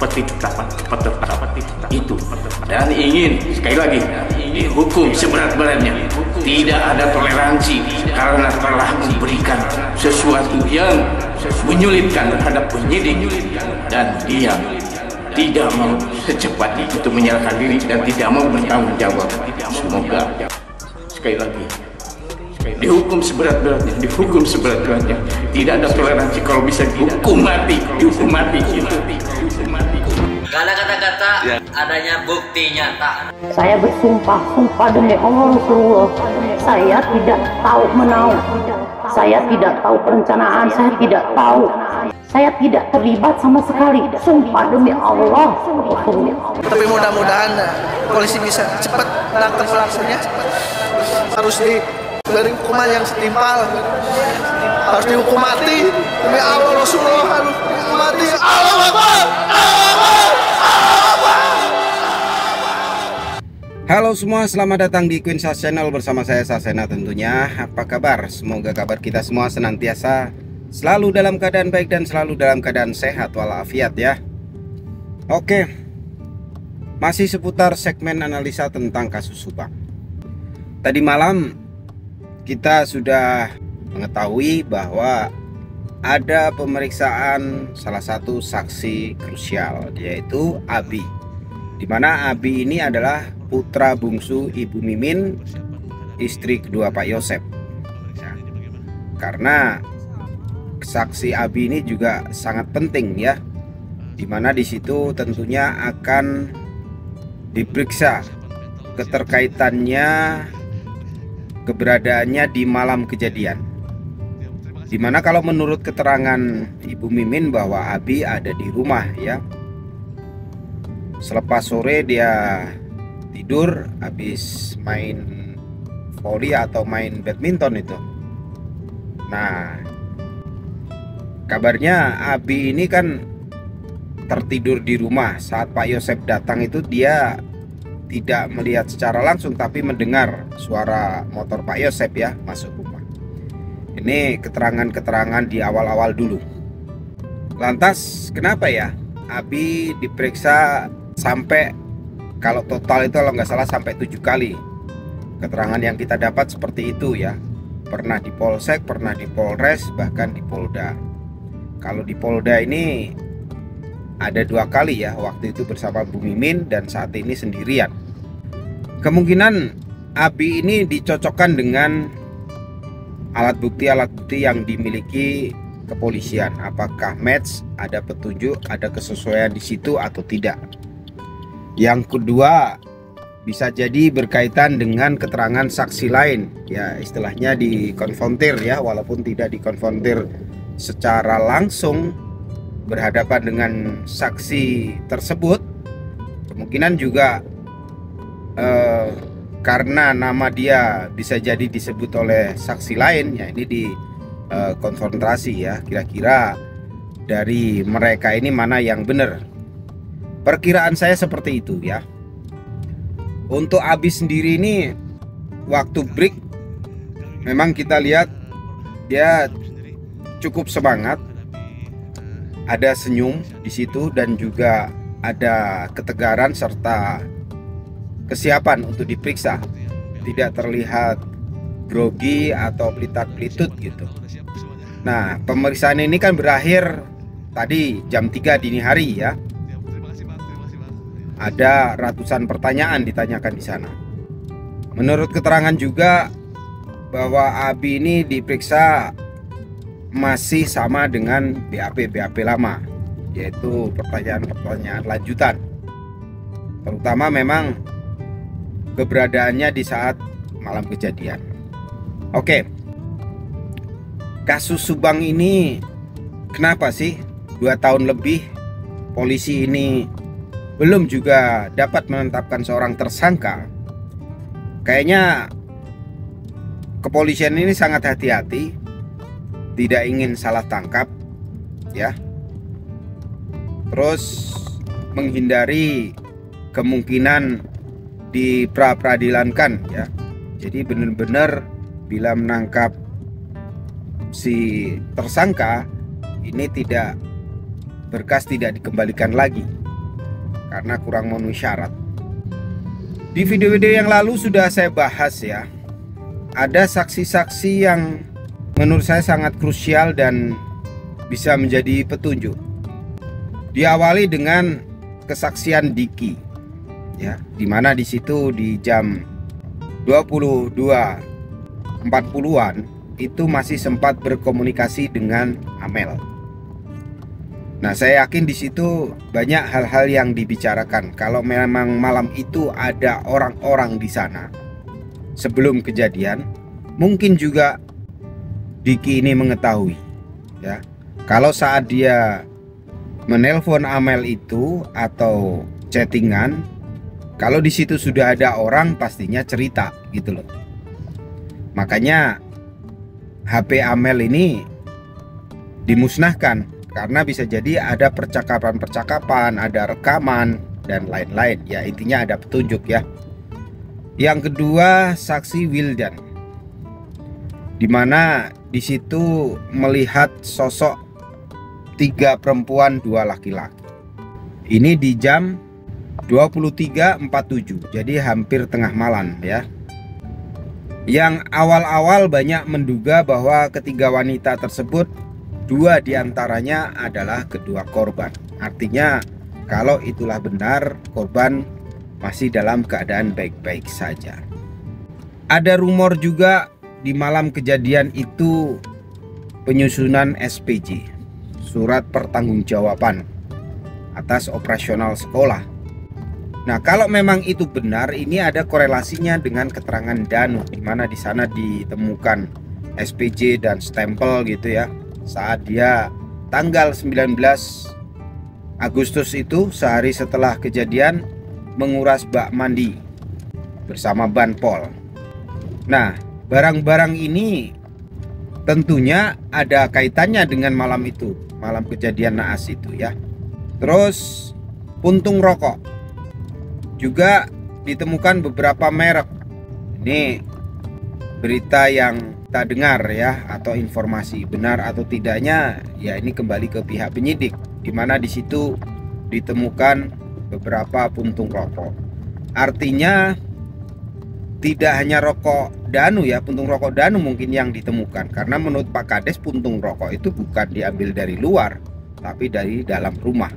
seperti dapat itu, dan ingin sekali lagi dihukum seberat-beratnya. Tidak ada toleransi karena telah memberikan sesuatu yang menyulitkan terhadap penyidik, dan dia tidak mau secepat itu menyerahkan diri dan tidak mau bertanggung jawab. Semoga sekali lagi dihukum seberat-beratnya, Tidak ada toleransi, kalau bisa dihukum mati, Gak ada kata-kata adanya bukti nyata. Saya bersumpah demi Allah Rasulullah, saya tidak tahu menau, saya tidak tahu perencanaan, saya tidak terlibat sama sekali. Sumpah demi Allah Rasulullah. Tapi mudah-mudahan polisi bisa cepat menangkap pelakunya. Harus diberi hukuman yang setimpal, harus dihukum mati demi Allah Rasulullah, harus dihukum mati. Allahu Akbar, Allahu Akbar, Allahu Akbar. Halo semua, selamat datang di Queen Sas Channel bersama saya Sasena tentunya. Apa kabar? Semoga kabar kita semua senantiasa selalu dalam keadaan baik dan selalu dalam keadaan sehat walafiat ya. Oke, masih seputar segmen analisa tentang kasus Subang. Tadi malam kita sudah mengetahui bahwa ada pemeriksaan salah satu saksi krusial, yaitu Abi, di mana Abi ini adalah putra bungsu Ibu Mimin, istri kedua Pak Yosep. Karena saksi Abi ini juga sangat penting ya, di mana di situ tentunya akan diperiksa keterkaitannya, keberadaannya di malam kejadian. Dimana kalau menurut keterangan Ibu Mimin bahwa Abi ada di rumah ya. Selepas sore dia tidur habis main voli atau main badminton itu. Nah, kabarnya Abi ini kan tertidur di rumah. Saat Pak Yosep datang itu dia tidak melihat secara langsung, tapi mendengar suara motor Pak Yosep ya masuk rumah. Ini keterangan-keterangan di awal-awal dulu. Lantas kenapa ya Abi diperiksa sampai, kalau total itu kalau nggak salah sampai 7 kali. Keterangan yang kita dapat seperti itu ya. Pernah di Polsek, pernah di Polres, bahkan di Polda. Kalau di Polda ini ada 2 kali ya, waktu itu bersama Bu Mimin dan saat ini sendirian. Kemungkinan Abi ini dicocokkan dengan alat bukti yang dimiliki kepolisian. Apakah match, ada petunjuk, ada kesesuaian di situ atau tidak. Yang kedua, bisa jadi berkaitan dengan keterangan saksi lain ya, istilahnya dikonfrontir ya, walaupun tidak dikonfrontir secara langsung berhadapan dengan saksi tersebut. Kemungkinan juga karena nama dia bisa jadi disebut oleh saksi lain ya, ini dikonfrontasi ya, kira-kira dari mereka ini mana yang benar. Perkiraan saya seperti itu ya. Untuk Abi sendiri ini waktu break memang kita lihat dia cukup semangat, ada senyum di situ dan juga ada ketegaran serta kesiapan untuk diperiksa. Tidak terlihat grogi atau pelitat-pelitut gitu. Nah, pemeriksaan ini kan berakhir tadi jam 3 dini hari ya. Ada ratusan pertanyaan ditanyakan di sana. Menurut keterangan juga bahwa Abi ini diperiksa masih sama dengan BAP lama, yaitu pertanyaan-pertanyaan lanjutan. Terutama memang keberadaannya di saat malam kejadian. Oke, kasus Subang ini kenapa sih 2 tahun lebih polisi ini belum juga dapat menetapkan seorang tersangka? Kayaknya kepolisian ini sangat hati-hati, tidak ingin salah tangkap ya, terus menghindari kemungkinan diperadilankan ya. Jadi benar-benar bila menangkap si tersangka ini berkas tidak dikembalikan lagi. karena kurang memenuhi syarat. Di video-video yang lalu sudah saya bahas ya, ada saksi-saksi yang menurut saya sangat krusial dan bisa menjadi petunjuk. Diawali dengan kesaksian Diki, ya, dimana di situ di jam 22.40-an itu masih sempat berkomunikasi dengan Amel. Nah, saya yakin di situ banyak hal-hal yang dibicarakan. Kalau memang malam itu ada orang-orang di sana sebelum kejadian, mungkin juga Diki ini mengetahui, ya. Kalau saat dia menelpon Amel itu atau chattingan, kalau di situ sudah ada orang, pastinya cerita gitu loh. Makanya HP Amel ini dimusnahkan. Karena bisa jadi ada percakapan-percakapan, ada rekaman, dan lain-lain. Ya, intinya ada petunjuk ya. Yang kedua, saksi Wildan, dimana di situ melihat sosok 3 perempuan 2 laki-laki. Ini di jam 23.47, jadi hampir tengah malam ya. Yang awal-awal banyak menduga bahwa ketiga wanita tersebut, 2 diantaranya adalah kedua korban. Artinya kalau itulah benar, korban masih dalam keadaan baik-baik saja. Ada rumor juga di malam kejadian itu penyusunan SPJ, surat pertanggungjawaban atas operasional sekolah. Nah, kalau memang itu benar, ini ada korelasinya dengan keterangan Danu, di mana di sana ditemukan SPJ dan stempel gitu ya. Saat dia tanggal 19 Agustus itu, sehari setelah kejadian, menguras bak mandi bersama Banpol. Nah, barang-barang ini tentunya ada kaitannya dengan malam itu, malam kejadian naas itu ya. Terus puntung rokok juga ditemukan beberapa merek. Ini berita yang kita dengar ya, atau informasi benar atau tidaknya ya, ini kembali ke pihak penyidik, di mana di situ ditemukan beberapa puntung rokok. Artinya tidak hanya rokok Danu ya, puntung rokok Danu mungkin yang ditemukan, karena menurut Pak Kades puntung rokok itu bukan diambil dari luar tapi dari dalam rumah.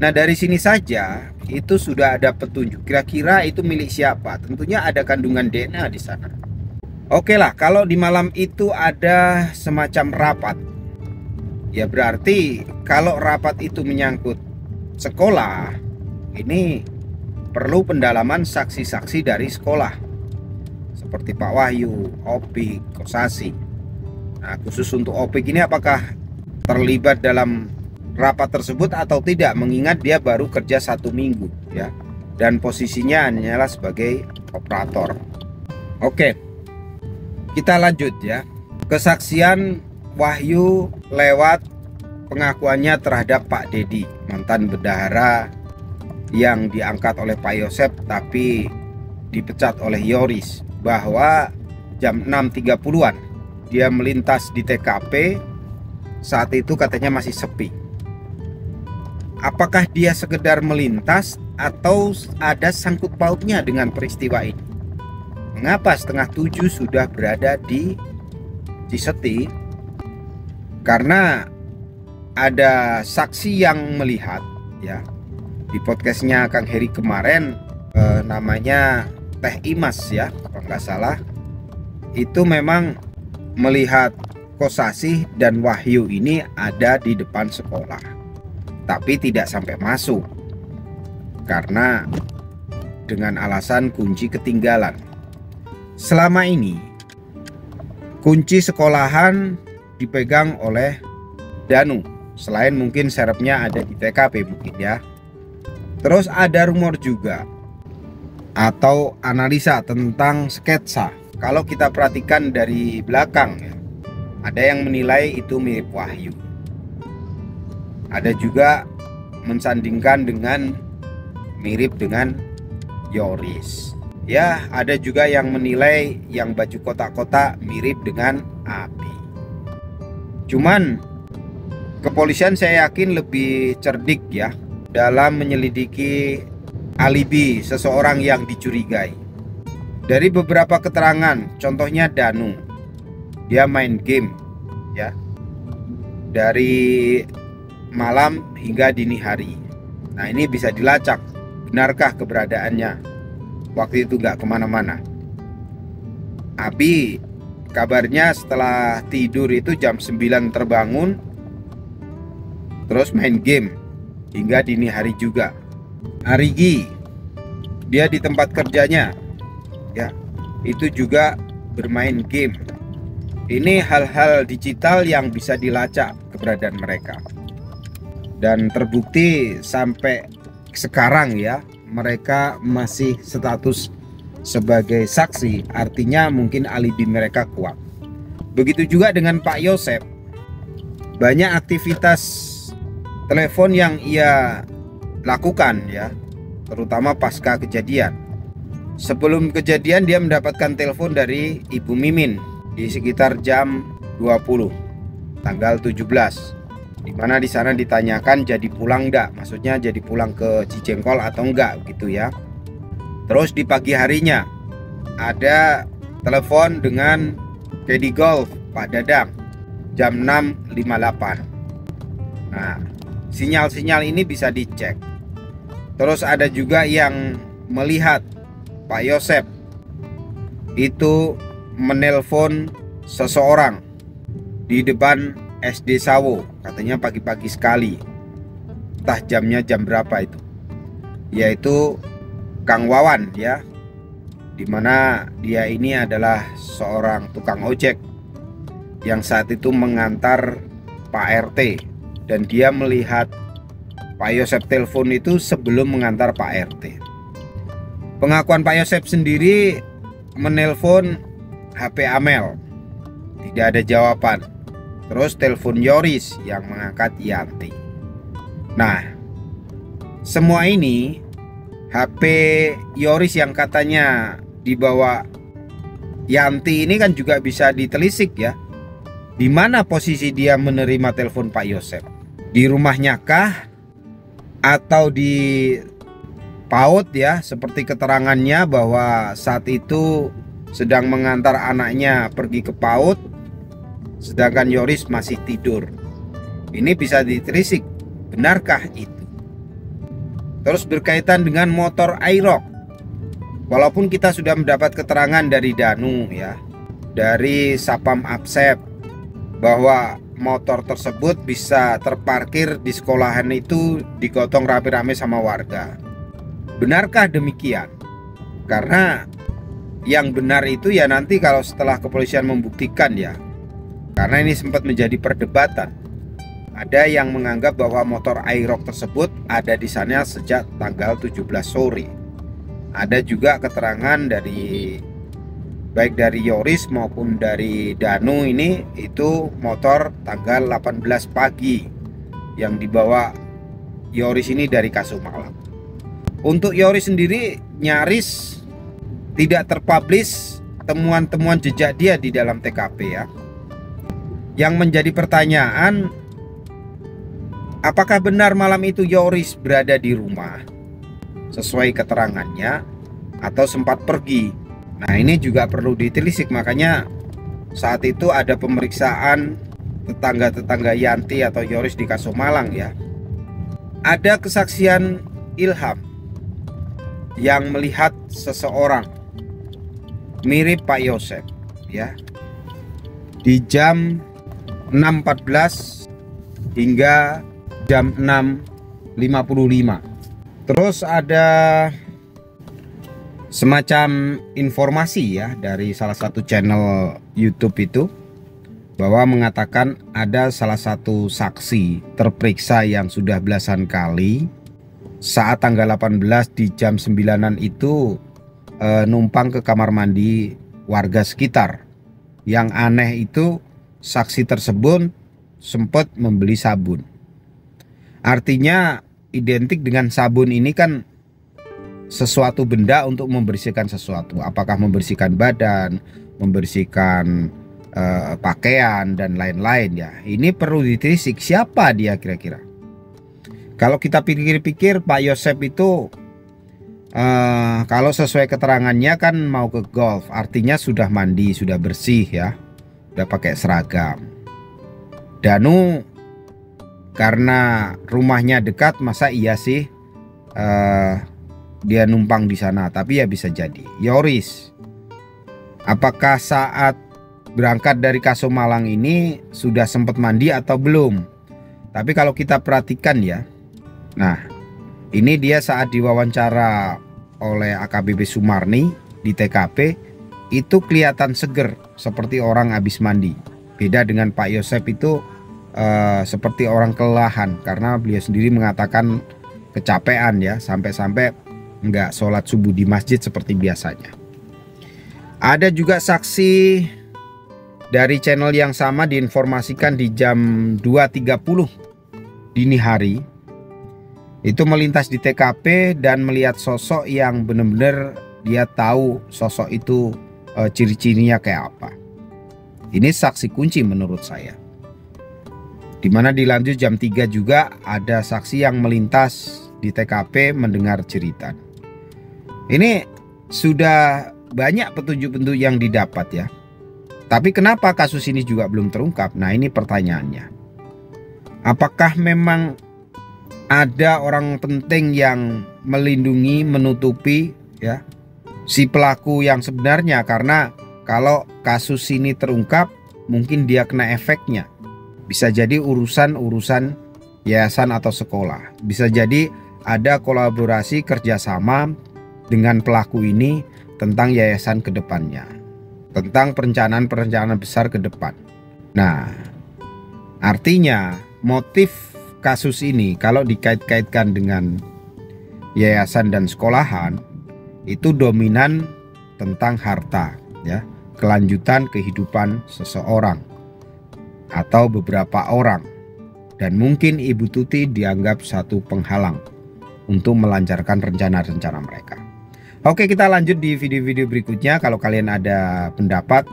Nah, dari sini saja itu sudah ada petunjuk kira-kira itu milik siapa. Tentunya ada kandungan DNA di sana. Oke lah, kalau di malam itu ada semacam rapat, ya berarti kalau rapat itu menyangkut sekolah, ini perlu pendalaman saksi-saksi dari sekolah seperti Pak Wahyu, Opik, Kosasi. Nah, khusus untuk Opik ini apakah terlibat dalam rapat tersebut atau tidak, mengingat dia baru kerja 1 minggu ya, dan posisinya hanyalah sebagai operator. Oke, kita lanjut ya. Kesaksian Wahyu lewat pengakuannya terhadap Pak Dedi, mantan bendahara yang diangkat oleh Pak Yosep tapi dipecat oleh Yoris, bahwa jam 6.30-an dia melintas di TKP. Saat itu katanya masih sepi. Apakah dia sekedar melintas atau ada sangkut pautnya dengan peristiwa ini? Mengapa setengah 7 sudah berada di Ciseti? Karena ada saksi yang melihat ya, di podcastnya Kang Heri kemarin, namanya Teh Imas ya kalau nggak salah, itu memang melihat Kosasih dan Wahyu ini ada di depan sekolah, tapi tidak sampai masuk karena dengan alasan kunci ketinggalan. Selama ini kunci sekolahan dipegang oleh Danu, selain mungkin serepnya ada di TKP mungkin ya. Terus ada rumor juga atau analisa tentang sketsa. Kalau kita perhatikan dari belakang ya, ada yang menilai itu mirip Wahyu. Ada juga mensandingkan dengan mirip dengan Yoris. Ya, ada juga yang menilai yang baju kotak-kotak mirip dengan Abi. Cuman kepolisian saya yakin lebih cerdik ya, dalam menyelidiki alibi seseorang yang dicurigai. Dari beberapa keterangan, contohnya Danu, dia main game ya dari malam hingga dini hari. Nah, ini bisa dilacak, benarkah keberadaannya waktu itu nggak kemana-mana. Abi kabarnya setelah tidur itu jam 9 terbangun, terus main game hingga dini hari juga. Arigi, dia di tempat kerjanya ya, itu juga bermain game. Ini hal-hal digital yang bisa dilacak keberadaan mereka. Dan terbukti sampai sekarang ya, mereka masih status sebagai saksi, artinya mungkin alibi mereka kuat. Begitu juga dengan Pak Yosep. Banyak aktivitas telepon yang ia lakukan ya, terutama pasca kejadian. Sebelum kejadian dia mendapatkan telepon dari Ibu Mimin di sekitar jam 20 tanggal 17, dimana di sana ditanyakan jadi pulang enggak, maksudnya jadi pulang ke Cijengkol atau enggak gitu ya. Terus di pagi harinya ada telepon dengan Kedi Golf Pak Dadang jam 6.58. Nah, sinyal-sinyal ini bisa dicek. Terus ada juga yang melihat Pak Yosep itu menelpon seseorang di depan SD Sawo, katanya pagi-pagi sekali. Entah jamnya jam berapa itu. Yaitu Kang Wawan ya, dimana dia ini adalah seorang tukang ojek yang saat itu mengantar Pak RT, dan dia melihat Pak Yosep telepon itu sebelum mengantar Pak RT. Pengakuan Pak Yosep sendiri menelpon HP Amel, tidak ada jawaban. Terus telepon Yoris yang mengangkat Yanti. Nah, semua ini HP Yoris yang katanya dibawa Yanti ini kan juga bisa ditelisik ya. Di mana posisi dia menerima telepon Pak Yosep? Di rumahnya kah? Atau di PAUD ya, seperti keterangannya bahwa saat itu sedang mengantar anaknya pergi ke PAUD, sedangkan Yoris masih tidur. Ini bisa ditelisik, benarkah itu? Terus berkaitan dengan motor Aerox, walaupun kita sudah mendapat keterangan dari Danu ya, dari Sapam Absep, bahwa motor tersebut bisa terparkir di sekolahan itu digotong rame-rame sama warga. Benarkah demikian? Karena yang benar itu ya nanti kalau setelah kepolisian membuktikan ya. Karena ini sempat menjadi perdebatan. Ada yang menganggap bahwa motor Aerox tersebut ada di sana sejak tanggal 17 sore. Ada juga keterangan dari baik dari Yoris maupun dari Danu ini itu motor tanggal 18 pagi yang dibawa Yoris ini dari Kasumalang. Untuk Yoris sendiri nyaris tidak terpublish temuan-temuan jejak dia di dalam TKP ya. Yang menjadi pertanyaan, apakah benar malam itu Yoris berada di rumah sesuai keterangannya atau sempat pergi? Nah, ini juga perlu ditelisik. Makanya saat itu ada pemeriksaan tetangga-tetangga Yanti atau Yoris di Kasumalang ya. Ada kesaksian Ilham yang melihat seseorang mirip Pak Yosep ya di jam 6.14 hingga jam 6.55. Terus ada semacam informasi ya dari salah satu channel YouTube itu bahwa mengatakan ada salah satu saksi terperiksa yang sudah belasan kali saat tanggal 18 di jam 9-an itu numpang ke kamar mandi warga sekitar. Yang aneh itu saksi tersebut sempat membeli sabun. Artinya identik dengan sabun ini kan sesuatu benda untuk membersihkan sesuatu. Apakah membersihkan badan, membersihkan pakaian dan lain-lain ya. Ini perlu ditelisik siapa dia kira-kira. Kalau kita pikir-pikir, Pak Yosep itu kalau sesuai keterangannya kan mau ke golf, artinya sudah mandi, sudah bersih ya, udah pakai seragam. Danu karena rumahnya dekat, masa iya sih dia numpang di sana? Tapi ya bisa jadi. Yoris, apakah saat berangkat dari Kasomalang ini sudah sempat mandi atau belum? Tapi kalau kita perhatikan ya, nah ini dia saat diwawancara oleh AKBP Sumarni di TKP itu kelihatan seger seperti orang habis mandi. Beda dengan Pak Yosep itu seperti orang kelelahan, karena beliau sendiri mengatakan kecapean ya, sampai-sampai nggak sholat subuh di masjid seperti biasanya. Ada juga saksi dari channel yang sama diinformasikan di jam 2.30 dini hari itu melintas di TKP dan melihat sosok yang benar-benar dia tahu sosok itu ciri-cirinya kayak apa. Ini saksi kunci menurut saya. Dimana dilanjut jam 3 juga ada saksi yang melintas di TKP mendengar jeritan. Ini sudah banyak petunjuk-petunjuk yang didapat ya. Tapi kenapa kasus ini juga belum terungkap? Nah ini pertanyaannya. Apakah memang ada orang penting yang melindungi, menutupi ya si pelaku yang sebenarnya? Karena kalau kasus ini terungkap, mungkin dia kena efeknya. Bisa jadi urusan yayasan atau sekolah. Bisa jadi ada kolaborasi kerjasama dengan pelaku ini tentang yayasan ke depannya, tentang perencanaan besar ke depan. Nah, artinya motif kasus ini kalau dikait-kaitkan dengan yayasan dan sekolahan itu dominan tentang harta ya, kelanjutan kehidupan seseorang atau beberapa orang, dan mungkin Ibu Tuti dianggap satu penghalang untuk melancarkan rencana-rencana mereka. Oke, kita lanjut di video-video berikutnya. Kalau kalian ada pendapat,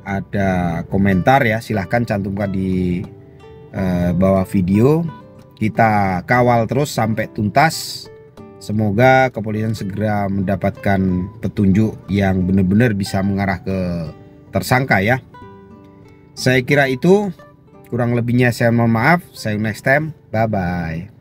ada komentar ya, silahkan cantumkan di bawah video. Kita kawal terus sampai tuntas. Semoga kepolisian segera mendapatkan petunjuk yang benar-benar bisa mengarah ke tersangka ya. Saya kira itu, kurang lebihnya saya mohon maaf. See you next time, bye bye.